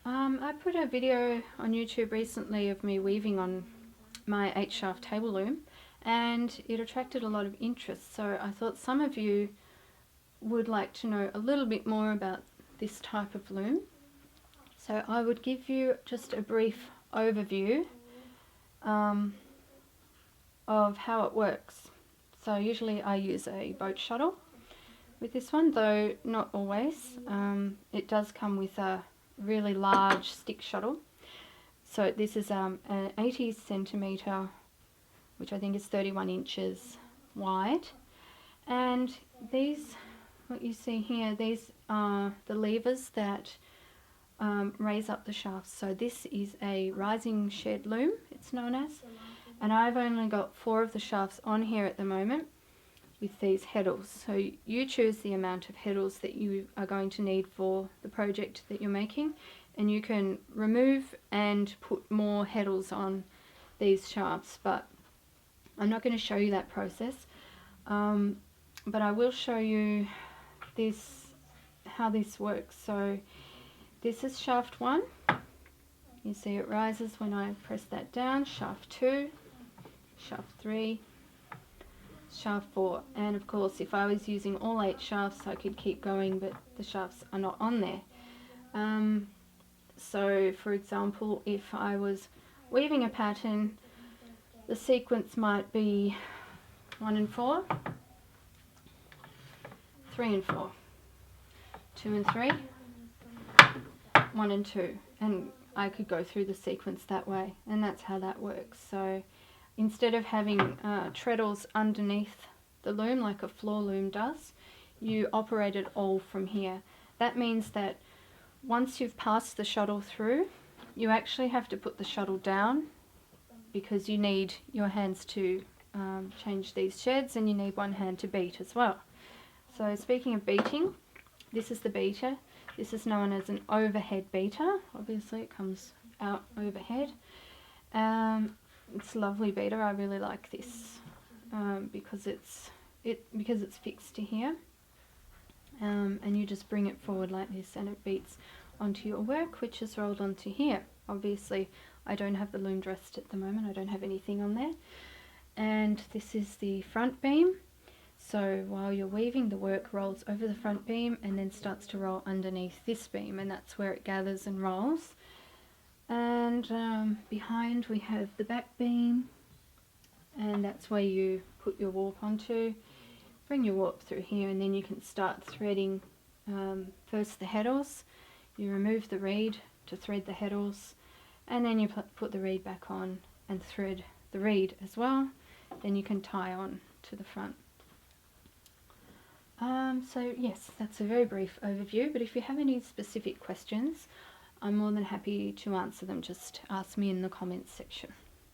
I put a video on YouTube recently of me weaving on my 8-shaft table loom, and it attracted a lot of interest, so I thought some of you would like to know a little bit more about this type of loom. So I would give you just a brief overview of how it works. So usually I use a boat shuttle with this one, though not always. It does come with a really large stick shuttle. So this is an 80 centimetre, which I think is 31 inches wide. And these, what you see here, these are the levers that raise up the shafts. So this is a rising shed loom, it's known as. And I've only got 4 of the shafts on here at the moment with these heddles. So you choose the amount of heddles that you are going to need for the project that you're making, and you can remove and put more heddles on these shafts, but I'm not going to show you that process. But I will show you this, how this works. So this is shaft 1. You see it rises when I press that down. Shaft 2, shaft 3, shaft 4, and of course if I was using all 8 shafts I could keep going, but the shafts are not on there. So for example, if I was weaving a pattern, the sequence might be 1 and 4, 3 and 4, 2 and 3, 1 and 2, and I could go through the sequence that way, and that's how that works. So instead of having treadles underneath the loom like a floor loom does, you operate it all from here. That means that once you've passed the shuttle through, you actually have to put the shuttle down, because you need your hands to change these sheds, and you need one hand to beat as well. So speaking of beating, this is the beater. This is known as an overhead beater. Obviously it comes out overhead. It's a lovely beater. I really like this because it's fixed to here, and you just bring it forward like this and it beats onto your work, which is rolled onto here. Obviously I don't have the loom dressed at the moment, I don't have anything on there. And this is the front beam. So while you're weaving, the work rolls over the front beam and then starts to roll underneath this beam, and that's where it gathers and rolls. And behind we have the back beam, and that's where you put your warp onto. Bring your warp through here, and then you can start threading first the heddles. You remove the reed to thread the heddles, and then you put the reed back on and thread the reed as well. Then you can tie on to the front. So yes, that's a very brief overview, but if you have any specific questions, I'm more than happy to answer them. Just ask me in the comments section.